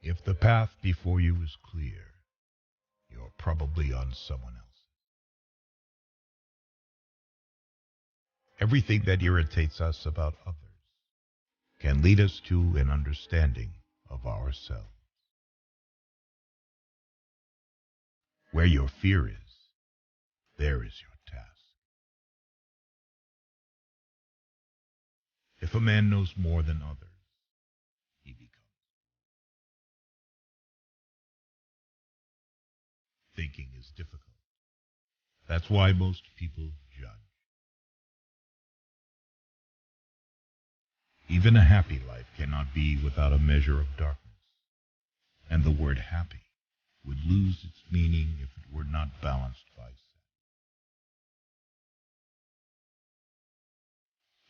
If the path before you is clear, you're probably on someone else. Everything that irritates us about others can lead us to an understanding of ourselves. Where your fear is, there is your task. If a man knows more than others, he becomes. Thinking is difficult. That's why most people judge. Even a happy life cannot be without a measure of darkness, and the word happy would lose its meaning if it were not balanced by sadness.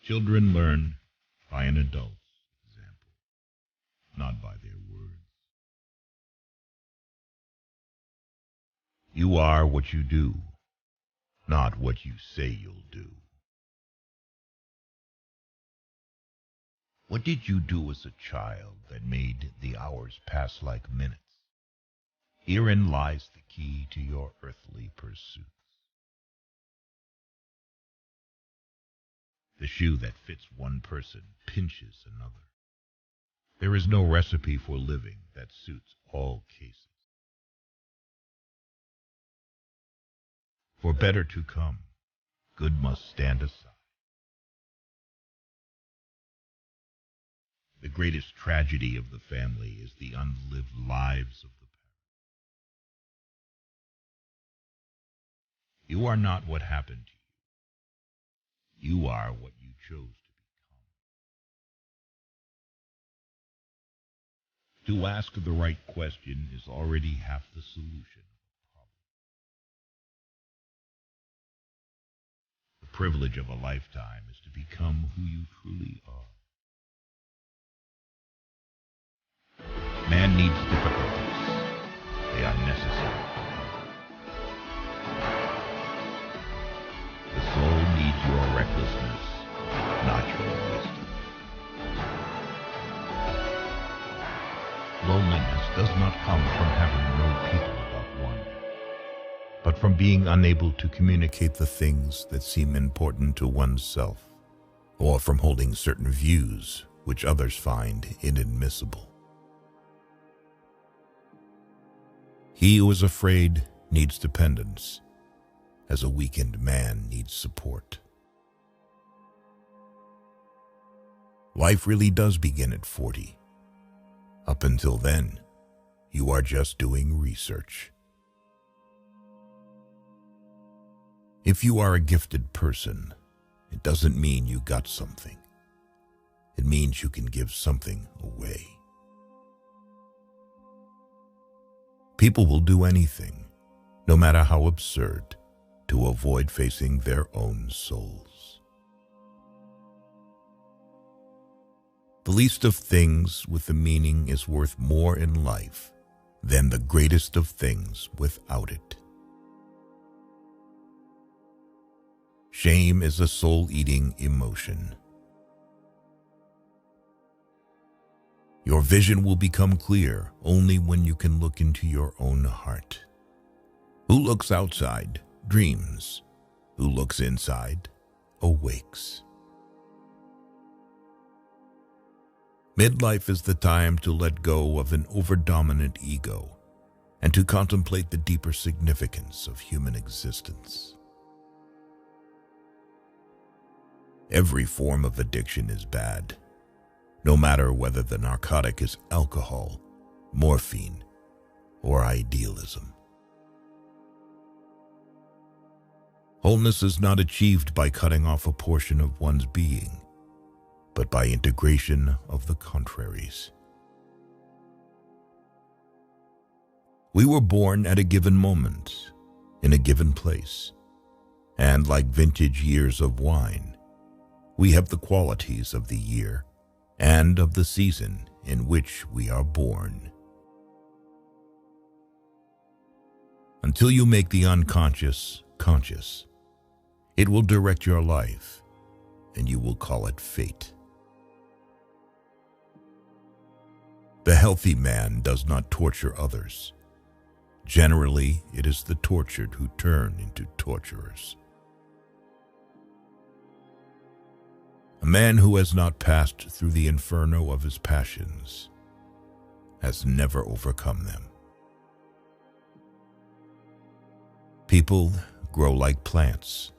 Children learn by an adult's example, not by their words. You are what you do, not what you say you'll do. What did you do as a child that made the hours pass like minutes? Herein lies the key to your earthly pursuits. The shoe that fits one person pinches another. There is no recipe for living that suits all cases. For better to come, good must stand aside. The greatest tragedy of the family is the unlived lives of the parents. You are not what happened to you. You are what you chose to become. To ask the right question is already half the solution of the problem. The privilege of a lifetime is to become who you truly are. Man needs difficulties. They are necessary. The soul needs your recklessness, not your wisdom. Loneliness does not come from having no people about one, but from being unable to communicate the things that seem important to oneself, or from holding certain views which others find inadmissible. He who is afraid needs dependence, as a weakened man needs support. Life really does begin at 40. Up until then, you are just doing research. If you are a gifted person, it doesn't mean you got something. It means you can give something away. People will do anything, no matter how absurd, to avoid facing their own souls. The least of things with a meaning is worth more in life than the greatest of things without it. Shame is a soul-eating emotion. Your vision will become clear only when you can look into your own heart. Who looks outside dreams. Who looks inside awakes. Midlife is the time to let go of an overdominant ego and to contemplate the deeper significance of human existence. Every form of addiction is bad, no matter whether the narcotic is alcohol, morphine, or idealism. Wholeness is not achieved by cutting off a portion of one's being, but by integration of the contraries. We were born at a given moment, in a given place, and like vintage years of wine, we have the qualities of the year and of the season in which we are born. Until you make the unconscious conscious, it will direct your life, and you will call it fate. The healthy man does not torture others. Generally, it is the tortured who turn into torturers. A man who has not passed through the inferno of his passions has never overcome them. People grow like plants,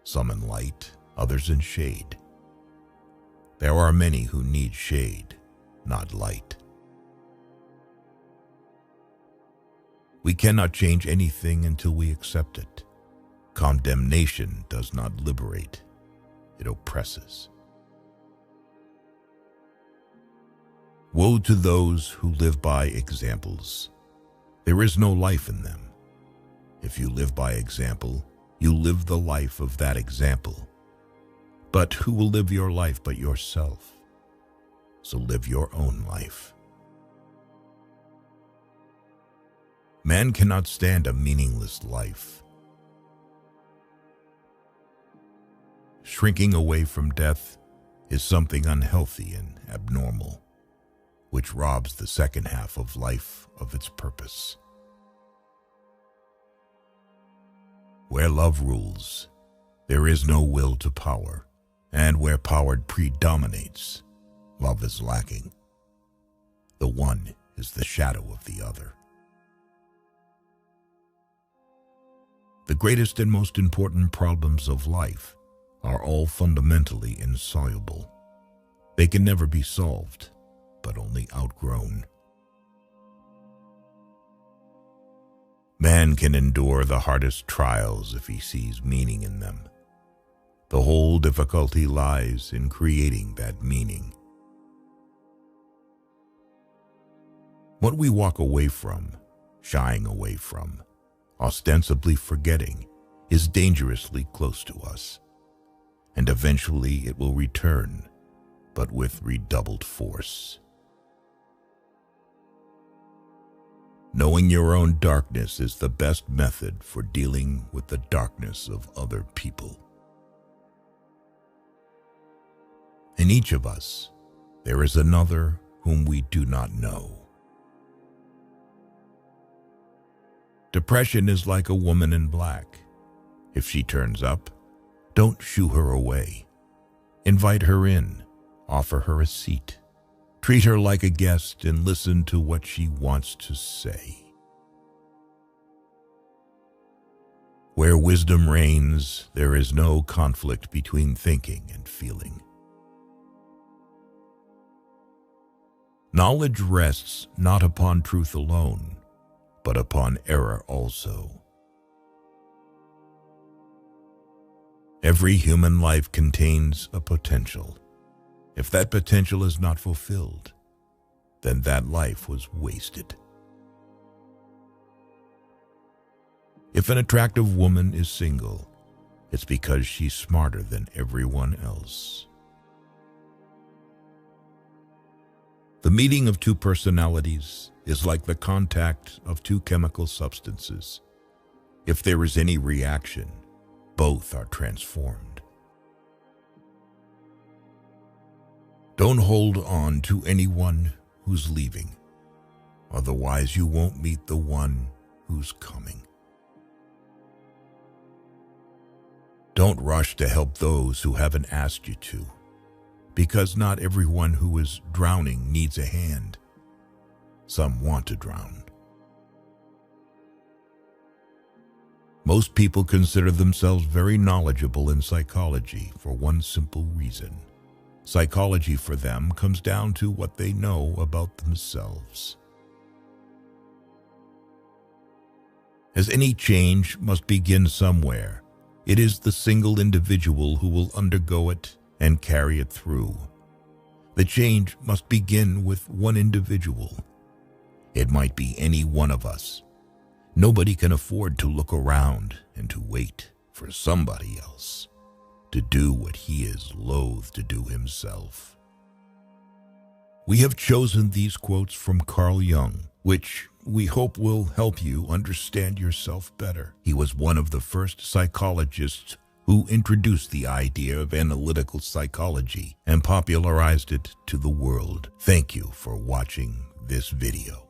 some in light, others in shade. There are many who need shade, not light. We cannot change anything until we accept it. Condemnation does not liberate, it oppresses. Woe to those who live by examples. There is no life in them. If you live by example, you live the life of that example. But who will live your life but yourself? So live your own life. Man cannot stand a meaningless life. Shrinking away from death is something unhealthy and abnormal, which robs the second half of life of its purpose. Where love rules, there is no will to power, and where power predominates, love is lacking. The one is the shadow of the other. The greatest and most important problems of life are all fundamentally insoluble. They can never be solved, but only outgrown. Man can endure the hardest trials if he sees meaning in them. The whole difficulty lies in creating that meaning. What we walk away from, shying away from, ostensibly forgetting, is dangerously close to us, and eventually it will return, but with redoubled force. Knowing your own darkness is the best method for dealing with the darkness of other people. In each of us, there is another whom we do not know. Depression is like a woman in black. If she turns up, don't shoo her away. Invite her in, offer her a seat. Treat her like a guest and listen to what she wants to say. Where wisdom reigns, there is no conflict between thinking and feeling. Knowledge rests not upon truth alone, but upon error also. Every human life contains a potential. If that potential is not fulfilled, then that life was wasted. If an attractive woman is single, it's because she's smarter than everyone else. The meeting of two personalities is like the contact of two chemical substances. If there is any reaction, both are transformed. Don't hold on to anyone who's leaving, otherwise you won't meet the one who's coming. Don't rush to help those who haven't asked you to, because not everyone who is drowning needs a hand. Some want to drown. Most people consider themselves very knowledgeable in psychology for one simple reason. Psychology for them comes down to what they know about themselves. As any change must begin somewhere, it is the single individual who will undergo it and carry it through. The change must begin with one individual. It might be any one of us. Nobody can afford to look around and to wait for somebody else to do what he is loath to do himself. We have chosen these quotes from Carl Jung, which we hope will help you understand yourself better. He was one of the first psychologists who introduced the idea of analytical psychology and popularized it to the world. Thank you for watching this video.